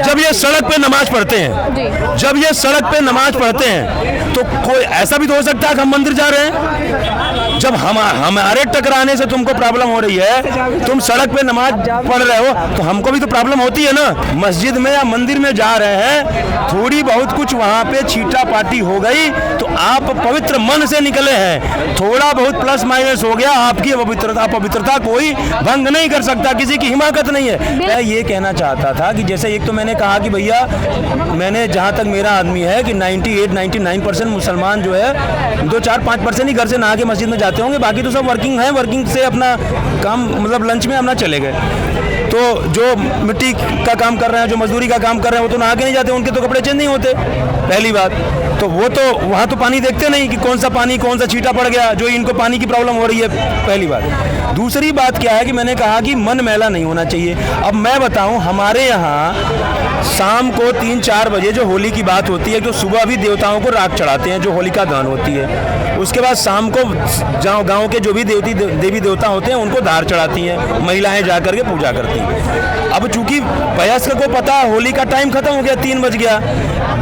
जब ये सड़क पे नमाज पढ़ते हैं, जब ये सड़क पे नमाज पढ़ते हैं तो कोई ऐसा भी तो हो सकता है कि हम मंदिर जा रहे हैं। जब हमारे टकराने से तुमको प्रॉब्लम हो रही है, तुम सड़क पे नमाज पढ़ रहे हो, तो हमको भी तो प्रॉब्लम होती है ना। मस्जिद में या मंदिर में जा रहे हैं, थोड़ी बहुत कुछ वहाँ पे छीटा पाटी हो गई तो आप पवित्र मन से निकले हैं, थोड़ा बहुत प्लस माइनस हो गया, आपकी पवित्रता कोई भंग नहीं कर सकता, किसी की हिमाकत नहीं है। मैं ये कहना चाहता था कि जैसे एक तो मैंने कहा कि भैया, मैंने जहाँ तक मेरा आदमी है कि 98-99% मुसलमान जो है 2-4-5% ही घर से नहा के मस्जिद में जाते होंगे, बाकी तो सब वर्किंग हैं, वर्किंग से अपना काम मतलब लंच में अपना चले गए। तो जो मिट्टी का काम कर रहे हैं, जो मजदूरी का काम कर रहे हैं, वो तो नहा के नहीं जाते, उनके तो कपड़े चेंज नहीं होते, पहली बात। तो वो तो वहाँ तो पानी देखते नहीं कि कौन सा पानी, कौन सा छींटा पड़ गया, जो इनको पानी की प्रॉब्लम हो रही है, पहली बात। दूसरी बात क्या है कि मैंने कहा कि मन मैला नहीं होना चाहिए। अब मैं बताऊं, हमारे यहाँ शाम को 3-4 बजे जो होली की बात होती है, तो सुबह भी देवताओं को राख चढ़ाते हैं, जो होलिका दहन होती है। उसके बाद शाम को गांव के जो भी देवी देवता होते हैं उनको धार चढ़ाती हैं, महिलाएं जा करके पूजा करती हैं। अब चूंकि वयस्क को पता होली का टाइम खत्म हो गया, 3 बज गया,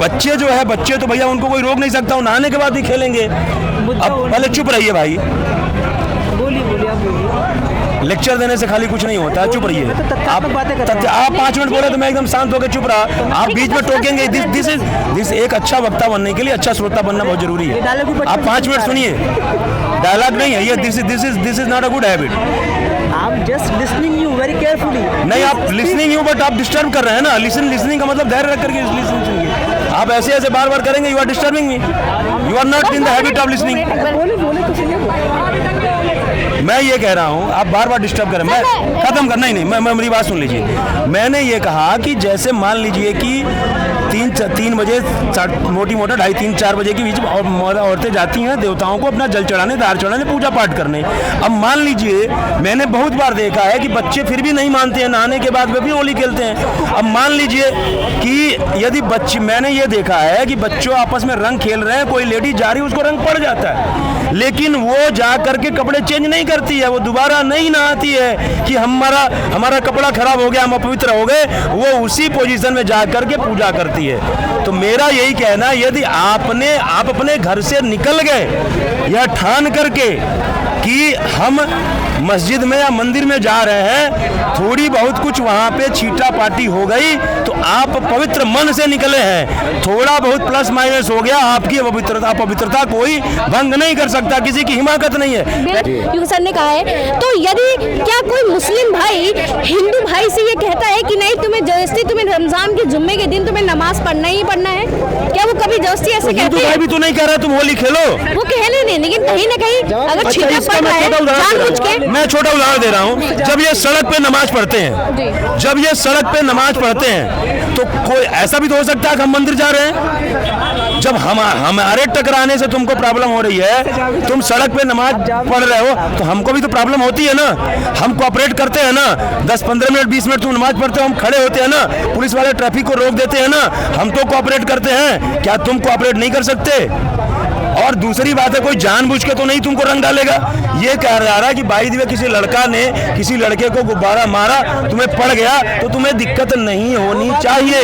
बच्चे जो है, बच्चे तो भैया उनको कोई रोक नहीं सकता, वो नहाने के बाद भी खेलेंगे। अब पहले चुप रहिए भाई, लेक्चर देने से खाली कुछ नहीं होता, चुप रहिए। आप 5 मिनट बोले तो मैं एकदम शांत होकर चुप रहा, आप बीच में टोकेंगे। दिस एक अच्छा वक्ता बनने के लिए अच्छा श्रोता बनना बहुत जरूरी है। आप 5 मिनट सुनिए, डायलॉग नहीं है ये, this is not a good habit. I'm just listening you very carefully. नहीं, आप लिसनिंग यू, बट आप डिस्टर्ब कर रहे हैं ना। लिसनिंग का मतलब धैर्य रख करके लिसनिंग सुनिए। आप ऐसे ऐसे बार बार करेंगे, you are disturbing me, you are not in the habit of listening. मैं ये कह रहा हूँ, आप बार बार डिस्टर्ब करें, मैं खत्म कर, नहीं मैं मेरी बात सुन लीजिए। मैंने ये कहा कि जैसे मान लीजिए कि 3 बजे मोटी मोटा 2:30-4 बजे के बीच और औरतें जाती हैं देवताओं को अपना जल चढ़ाने, दार चढ़ाने, पूजा पाठ करने। अब मान लीजिए, मैंने बहुत बार देखा है कि बच्चे फिर भी नहीं मानते हैं, नहाने के बाद वे भी होली खेलते हैं। अब मान लीजिए कि यदि बच्चे, मैंने ये देखा है कि बच्चों आपस में रंग खेल रहे हैं, कोई लेडी जा रही है, उसको रंग पड़ जाता है, लेकिन वो जा करके कपड़े चेंज नहीं करती है, वो दोबारा नहीं नहाती है कि हमारा कपड़ा खराब हो गया, हम अपवित्र हो गए, वो उसी पोजीशन में जा करके पूजा करती है। तो मेरा यही कहना है, यदि आप अपने घर से निकल गए या ठान करके कि हम मस्जिद में या मंदिर में जा रहे हैं, थोड़ी बहुत कुछ वहाँ पे छीटा पाटी हो गई तो आप पवित्र मन से निकले हैं, थोड़ा बहुत प्लस माइनस हो गया, आपकी पवित्रता कोई भंग नहीं कर सकता, किसी की हिमाकत नहीं है। क्योंकि सर ने कहा है, तो यदि क्या कोई मुस्लिम भाई हिंदू भाई से ये कहता है कि नहीं तुम्हें जबरदस्ती, तुम्हें रमजान के जुम्मे के दिन तुम्हें नमाज पढ़ना ही पढ़ना है, क्या वो कभी जबरदस्ती ऐसे कहते हैं? हिंदू भाई भी तो नहीं कह रहा तुम होली खेलो, वो कहने नहीं, लेकिन कहीं ना कहीं अगर छीटा पड़ रहा है जानबूझ के। मैं छोटा उदाहरण दे रहा हूँ, जब ये सड़क पे नमाज पढ़ते हैं, जब ये सड़क पे नमाज पढ़ते हैं तो कोई ऐसा भी तो हो सकता है कि हम मंदिर जा रहे हैं। जब हमारे टकराने से तुमको प्रॉब्लम हो रही है, तुम सड़क पे नमाज पढ़ रहे हो, तो हमको भी तो प्रॉब्लम होती है ना। हम कोऑपरेट करते हैं ना, 10-15 मिनट 20 मिनट तुम नमाज पढ़ते हो, हम खड़े होते हैं ना, पुलिस वाले ट्रैफिक को रोक देते हैं ना, हम तो कोऑपरेट करते हैं, क्या तुम कोऑपरेट नहीं कर सकते? और दूसरी बात है, कोई जानबूझ के तो नहीं तुमको रंग डालेगा। ये कह रहा है कि बाई द वे किसी लड़का ने किसी लड़के को गुब्बारा मारा, तुम्हें पड़ गया, तो तुम्हें दिक्कत नहीं होनी चाहिए।